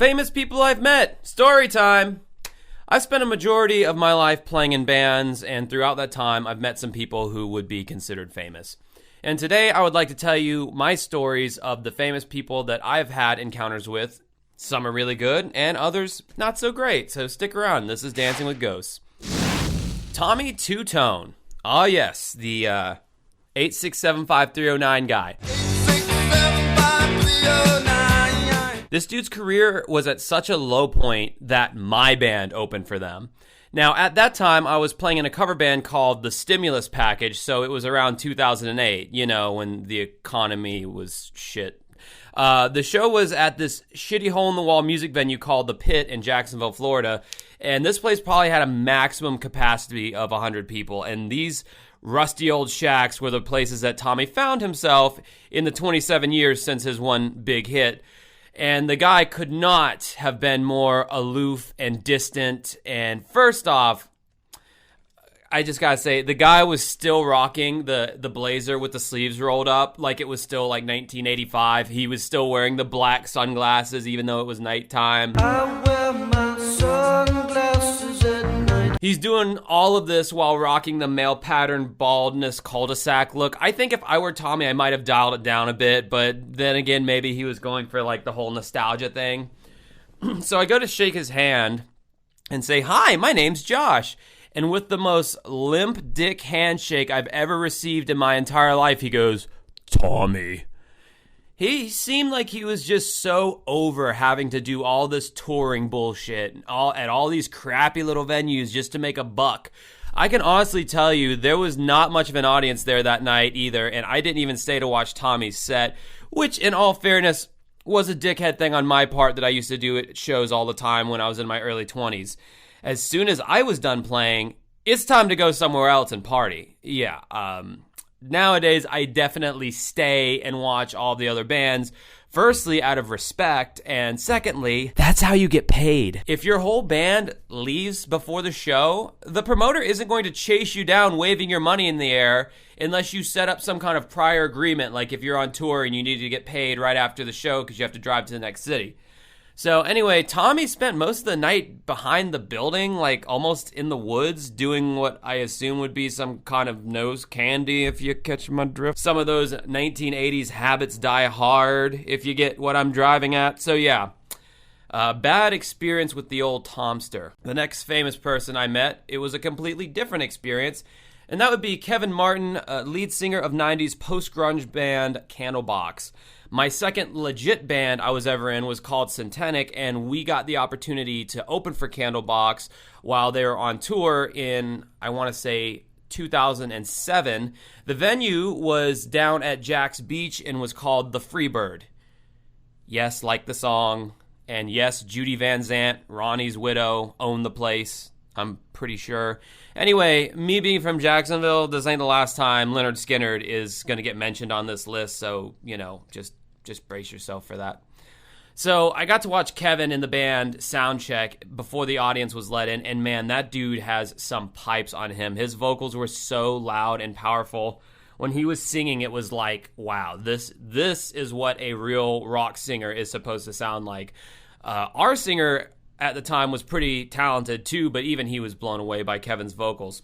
Famous people I've met. Story time. I've spent a majority of my life playing in bands, and throughout that time, I've met some people who would be considered famous. And today, I would like to tell you my stories of the famous people that I've had encounters with. Some are really good, and others not so great, so stick around. This is Dancing with Ghosts. Tommy Twotone. Oh yes, the 8675309 guy. 8675309. This dude's career was at such a low point that my band opened for them. Now, at that time, I was playing in a cover band called The Stimulus Package, so it was around 2008, you know, when the economy was shit. The show was at this shitty hole-in-the-wall music venue called The Pit in Jacksonville, Florida, and this place probably had a maximum capacity of 100 people, and these rusty old shacks were the places that Tommy found himself in the 27 years since his one big hit. And the guy could not have been more aloof and distant. And first off, I just gotta say, the guy was still rocking the blazer with the sleeves rolled up like it was still like 1985. He was still wearing the black sunglasses even though it was nighttime. I wear my sunglasses at night. He's doing all of this while rocking the male pattern baldness cul-de-sac look. I think if I were Tommy, I might have dialed it down a bit, but then again, maybe he was going for like the whole nostalgia thing. So I go to shake his hand and say, "Hi, my name's Josh." And with the most limp dick handshake I've ever received in my entire life, he goes, "Tommy." He seemed like he was just so over having to do all this touring bullshit at all these crappy little venues just to make a buck. I can honestly tell you there was not much of an audience there that night either, and I didn't even stay to watch Tommy's set, which in all fairness was a dickhead thing on my part that I used to do at shows all the time when I was in my early 20s. As soon as I was done playing, it's time to go somewhere else and party. Yeah, nowadays, I definitely stay and watch all the other bands. Firstly, out of respect, and secondly, that's how you get paid. If your whole band leaves before the show, the promoter isn't going to chase you down waving your money in the air unless you set up some kind of prior agreement, like if you're on tour and you need to get paid right after the show because you have to drive to the next city. So anyway, Tommy spent most of the night behind the building, like almost in the woods, doing what I assume would be some kind of nose candy, if you catch my drift. Some of those 1980s habits die hard, if you get what I'm driving at. So yeah, bad experience with the old Tomster. The next famous person I met, it was a completely different experience, and that would be Kevin Martin, lead singer of 90s post-grunge band Candlebox. My second legit band I was ever in was called Centenic, and we got the opportunity to open for Candlebox while they were on tour in, I want to say, 2007. The venue was down at Jack's Beach and was called The Freebird. Yes, like the song. And yes, Judy Van Zant, Ronnie's widow, owned the place. I'm pretty sure. Anyway, me being from Jacksonville, this ain't the last time Leonard Skinner is going to get mentioned on this list, so, you know, just brace yourself for that. So I got to watch Kevin in the band sound check before the audience was let in, and man, that dude has some pipes on him. His vocals were so loud and powerful. When he was singing, it was like, wow, this is what a real rock singer is supposed to sound like. Our singer at the time was pretty talented too, but even he was blown away by Kevin's vocals.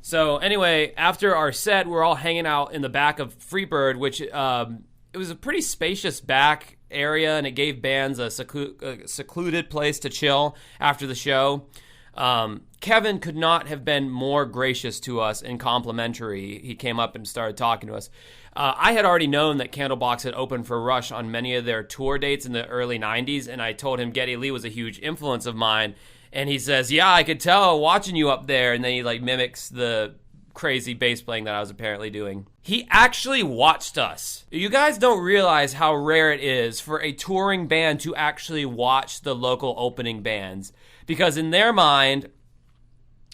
So anyway, after our set, we're all hanging out in the back of Freebird, which it was a pretty spacious back area, and it gave bands a secluded place to chill after the show. Kevin could not have been more gracious to us and complimentary. He came up and started talking to us. I had already known that Candlebox had opened for Rush on many of their tour dates in the early 90s, and I told him Geddy Lee was a huge influence of mine. And he says, "Yeah, I could tell watching you up there." And then he like mimics the crazy bass playing that I was apparently doing. He actually watched us. You guys don't realize how rare it is for a touring band to actually watch the local opening bands, because in their mind,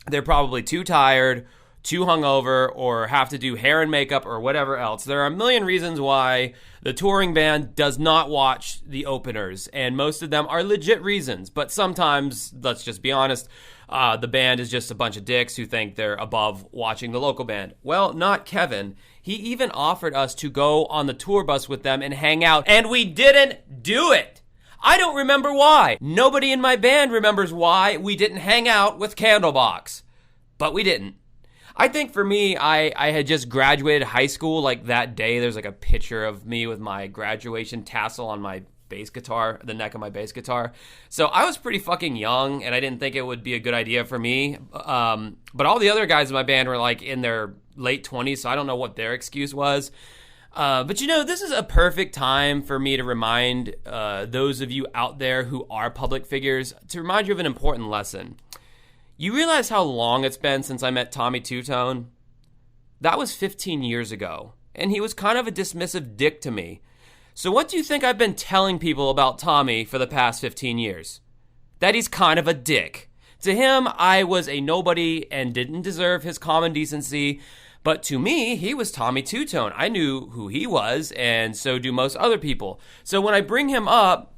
they're probably too tired, too hungover, or have to do hair and makeup or whatever else. There are a million reasons why the touring band does not watch the openers, and most of them are legit reasons, but sometimes, let's just be honest, the band is just a bunch of dicks who think they're above watching the local band. Well, not Kevin. He even offered us to go on the tour bus with them and hang out, and we didn't do it. I don't remember why. Nobody in my band remembers why we didn't hang out with Candlebox. But we didn't. I think for me, I had just graduated high school. Like that day, there's like a picture of me with my graduation tassel on my bass guitar, the neck of my bass guitar. So I was pretty fucking young, and I didn't think it would be a good idea for me. But all the other guys in my band were like in their late 20s, so I don't know what their excuse was. But you know, this is a perfect time for me to remind those of you out there who are public figures, to remind you of an important lesson. You realize how long it's been since I met Tommy Twotone? That was 15 years ago, and he was kind of a dismissive dick to me. So what do you think I've been telling people about Tommy for the past 15 years? That he's kind of a dick. To him, I was a nobody and didn't deserve his common decency, but to me, he was Tommy Twotone. I knew who he was, and so do most other people. So when I bring him up,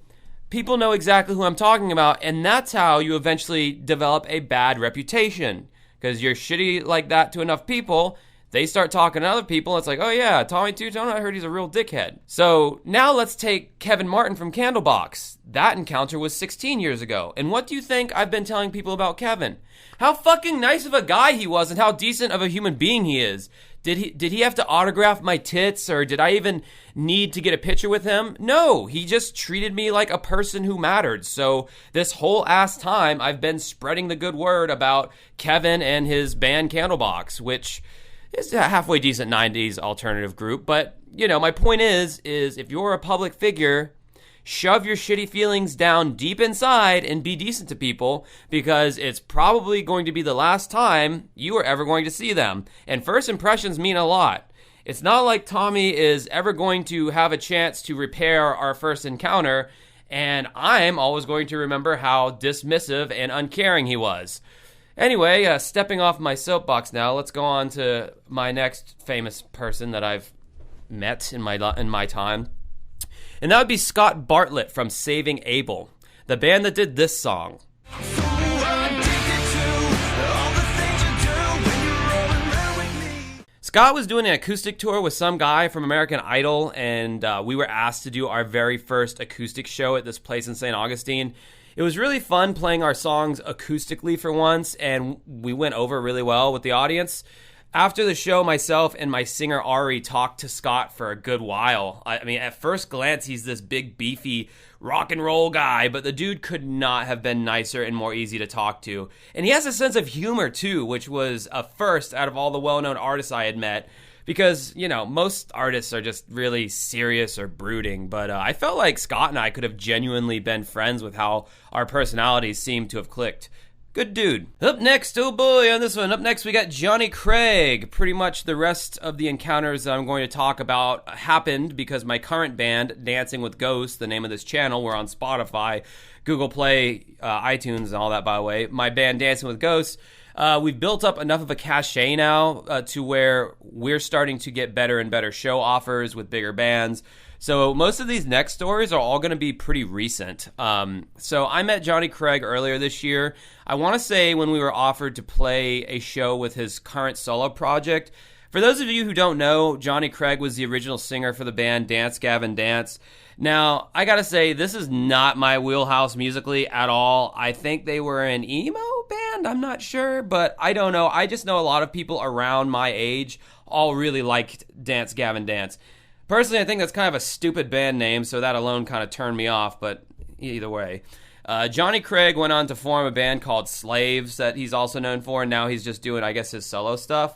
people know exactly who I'm talking about, and that's how you eventually develop a bad reputation. Because you're shitty like that to enough people, they start talking to other people, and it's like, oh yeah, Tommy Twotone, I heard he's a real dickhead. So now let's take Kevin Martin from Candlebox. That encounter was 16 years ago. And what do you think I've been telling people about Kevin? How fucking nice of a guy he was, and how decent of a human being he is. Did he have to autograph my tits, or did I even need to get a picture with him? No, he just treated me like a person who mattered. So this whole ass time, I've been spreading the good word about Kevin and his band Candlebox, which is a halfway decent 90s alternative group. But, you know, my point is if you're a public figure, shove your shitty feelings down deep inside and be decent to people, because it's probably going to be the last time you are ever going to see them. And first impressions mean a lot. It's not like Tommy is ever going to have a chance to repair our first encounter, and I'm always going to remember how dismissive and uncaring he was. Anyway, stepping off my soapbox now, let's go on to my next famous person that I've met in my time. And that would be Scott Bartlett from Saving Abel, the band that did this song. Scott was doing an acoustic tour with some guy from American Idol, and we were asked to do our very first acoustic show at this place in St. Augustine. It was really fun playing our songs acoustically for once, and we went over really well with the audience. After the show, myself and my singer Ari talked to Scott for a good while. I mean, at first glance, he's this big, beefy rock and roll guy, but the dude could not have been nicer and more easy to talk to. And he has a sense of humor, too, which was a first out of all the well-known artists I had met. Because, you know, most artists are just really serious or brooding. But I felt like Scott and I could have genuinely been friends with how our personalities seemed to have clicked. Good dude. Up next, oh boy, on this one, up next we got Johnny Craig. Pretty much the rest of the encounters that I'm going to talk about happened because my current band, Dancing with Ghosts, the name of this channel, we're on Spotify, Google Play, iTunes, and all that, by the way. My band, Dancing with Ghosts, we've built up enough of a cachet now to where we're starting to get better and better show offers with bigger bands. So most of these next stories are all going to be pretty recent. So I met Johnny Craig earlier this year. I want to say when we were offered to play a show with his current solo project. For those of you who don't know, Johnny Craig was the original singer for the band Dance Gavin Dance. Now, I gotta say, this is not my wheelhouse musically at all. I think they were an emo band, I'm not sure, but I don't know. I just know a lot of people around my age all really liked Dance Gavin Dance. Personally, I think that's kind of a stupid band name, so that alone kind of turned me off, but either way. Johnny Craig went on to form a band called Slaves that he's also known for, and now he's just doing, I guess, his solo stuff.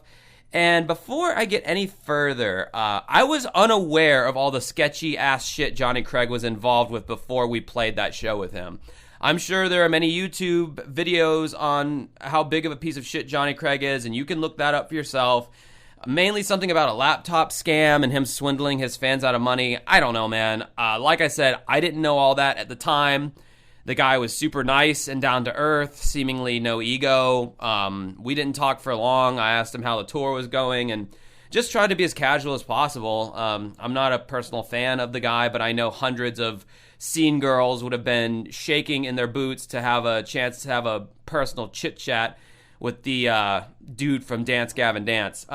And before I get any further, I was unaware of all the sketchy-ass shit Johnny Craig was involved with before we played that show with him. I'm sure there are many YouTube videos on how big of a piece of shit Johnny Craig is, and you can look that up for yourself. Mainly something about a laptop scam and him swindling his fans out of money. I don't know, man. Like I said, I didn't know all that at the time. The guy was super nice and down to earth, seemingly no ego. We didn't talk for long. I asked him how the tour was going and just tried to be as casual as possible. I'm not a personal fan of the guy, but I know hundreds of scene girls would have been shaking in their boots to have a chance to have a personal chit-chat with the dude from Dance Gavin Dance.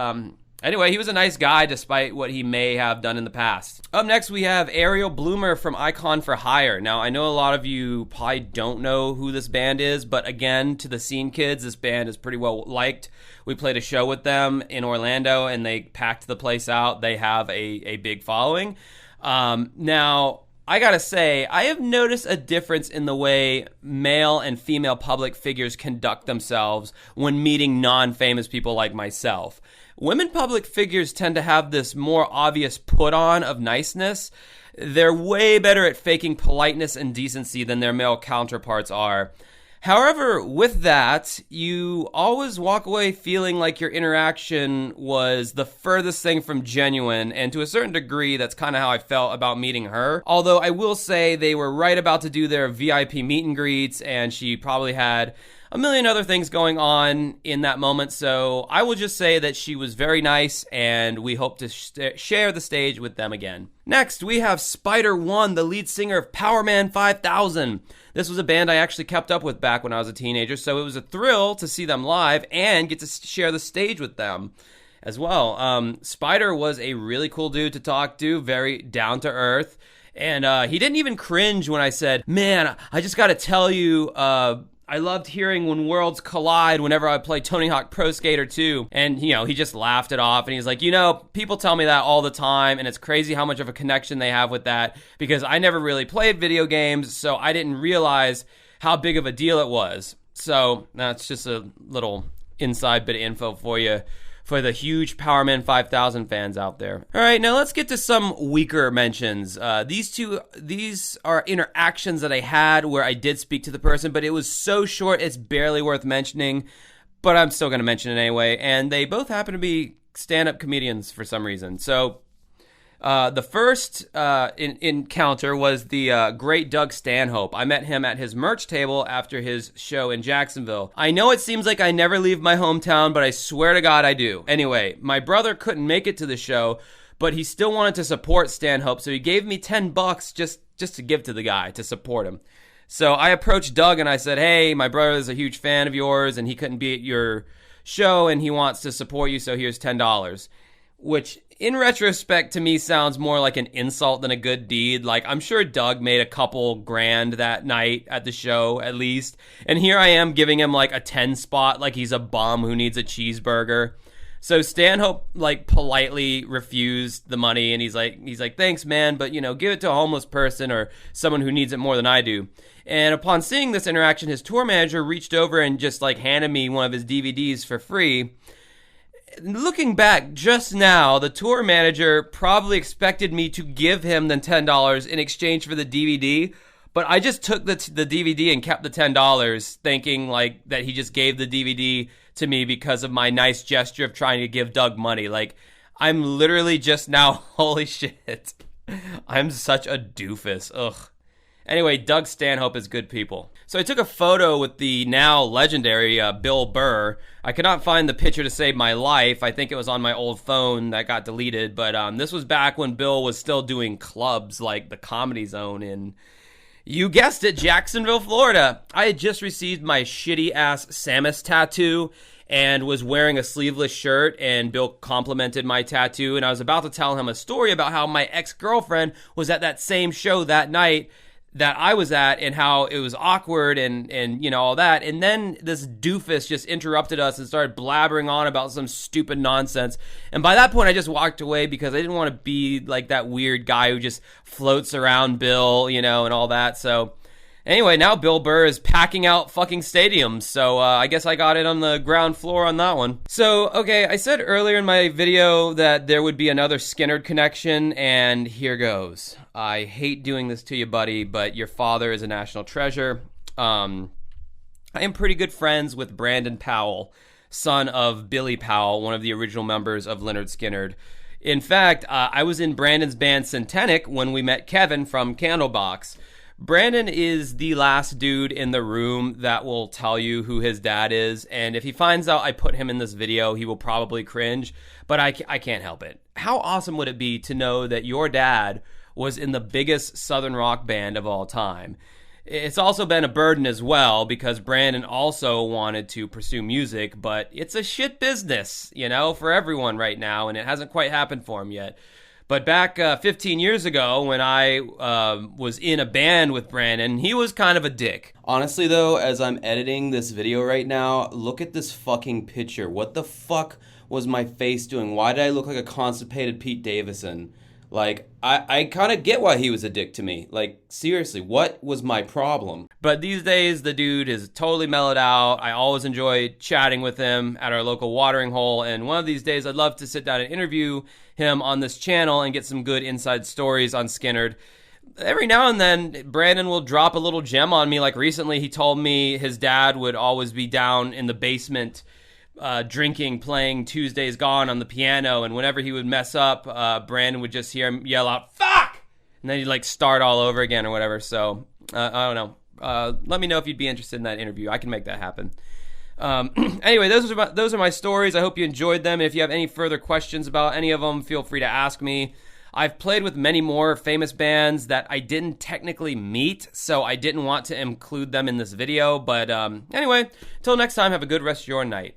Anyway, he was a nice guy despite what he may have done in the past. Up next, we have Ariel Bloomer from Icon for Hire. Now, I know a lot of you probably don't know who this band is, but again, to the scene kids, this band is pretty well liked. We played a show with them in Orlando, and they packed the place out. They have a big following. Now, I gotta say, I have noticed a difference in the way male and female public figures conduct themselves when meeting non-famous people like myself. Women public figures tend to have this more obvious put-on of niceness. They're way better at faking politeness and decency than their male counterparts are. However, with that, you always walk away feeling like your interaction was the furthest thing from genuine, and to a certain degree, that's kind of how I felt about meeting her. Although I will say they were right about to do their VIP meet and greets, and she probably had a million other things going on in that moment, so I will just say that she was very nice, and we hope to share the stage with them again. Next, we have Spider One, the lead singer of Powerman 5000. This was a band I actually kept up with back when I was a teenager, so it was a thrill to see them live and get to share the stage with them as well. Spider was a really cool dude to talk to, very down-to-earth, and he didn't even cringe when I said, "Man, I just gotta tell you, I loved hearing When Worlds Collide whenever I play Tony Hawk Pro Skater 2. And, he just laughed it off. And he's like, people tell me that all the time. And it's crazy how much of a connection they have with that. Because I never really played video games. So I didn't realize how big of a deal it was. So that's just a little inside bit of info for you, for the huge Powerman 5000 fans out there. All right, now let's get to some weaker mentions. These are interactions that I had where I did speak to the person, but it was so short, it's barely worth mentioning, but I'm still going to mention it anyway. And they both happen to be stand-up comedians for some reason. So the first encounter was the great Doug Stanhope. I met him at his merch table after his show in Jacksonville. I know it seems like I never leave my hometown, but I swear to God I do. Anyway, my brother couldn't make it to the show, but he still wanted to support Stanhope, so he gave me $10 just to give to the guy to support him. So I approached Doug and I said, "Hey, my brother is a huge fan of yours and he couldn't be at your show and he wants to support you, so here's $10. Which, in retrospect, to me sounds more like an insult than a good deed. Like, I'm sure Doug made a couple grand that night at the show, at least. And here I am giving him, like, a 10 spot like he's a bum who needs a cheeseburger. So Stanhope, politely refused the money, and he's like, "Thanks, man, but, give it to a homeless person or someone who needs it more than I do." And upon seeing this interaction, his tour manager reached over and just, handed me one of his DVDs for free. Looking back just now, the tour manager probably expected me to give him the $10 in exchange for the DVD, but I just took the DVD and kept the $10, thinking that he just gave the DVD to me because of my nice gesture of trying to give Doug money. I'm literally just now, holy shit, I'm such a doofus. Ugh. Anyway, Doug Stanhope is good people. So I took a photo with the now legendary Bill Burr. I could not find the picture to save my life. I think it was on my old phone that got deleted. But this was back when Bill was still doing clubs like the Comedy Zone in, you guessed it, Jacksonville, Florida. I had just received my shitty-ass Samus tattoo and was wearing a sleeveless shirt, and Bill complimented my tattoo. And I was about to tell him a story about how my ex-girlfriend was at that same show that night that I was at and how it was awkward and all that. And then this doofus just interrupted us and started blabbering on about some stupid nonsense. And by that point, I just walked away because I didn't want to be like that weird guy who just floats around Bill, and all that. So anyway, now Bill Burr is packing out fucking stadiums. So I guess I got it on the ground floor on that one. So, okay, I said earlier in my video that there would be another Skinnerd connection, and here goes. I hate doing this to you, buddy, but your father is a national treasure. I am pretty good friends with Brandon Powell, son of Billy Powell, one of the original members of Lynyrd Skynyrd. In fact, I was in Brandon's band Syntenic when we met Kevin from Candlebox. Brandon is the last dude in the room that will tell you who his dad is, and if he finds out I put him in this video, he will probably cringe, but I can't help it. How awesome would it be to know that your dad was in the biggest Southern rock band of all time? It's also been a burden as well because Brandon also wanted to pursue music, but it's a shit business, for everyone right now, and it hasn't quite happened for him yet. But back 15 years ago when I was in a band with Brandon, he was kind of a dick. Honestly, though, as I'm editing this video right now, look at this fucking picture. What the fuck was my face doing? Why did I look like a constipated Pete Davidson? Like, I kind of get why he was a dick to me. Like, seriously, what was my problem? But these days, the dude is totally mellowed out. I always enjoy chatting with him at our local watering hole. And one of these days, I'd love to sit down and interview him on this channel and get some good inside stories on Skinnerd. Every now and then, Brandon will drop a little gem on me. Like recently, he told me his dad would always be down in the basement drinking, playing Tuesday's Gone on the piano, and whenever he would mess up, Brandon would just hear him yell out, "Fuck!" And then he'd like start all over again or whatever. So, I don't know. Let me know if you'd be interested in that interview. I can make that happen. Anyway, those are my stories. I hope you enjoyed them. If you have any further questions about any of them, feel free to ask me. I've played with many more famous bands that I didn't technically meet, so I didn't want to include them in this video. But anyway, till next time, have a good rest of your night.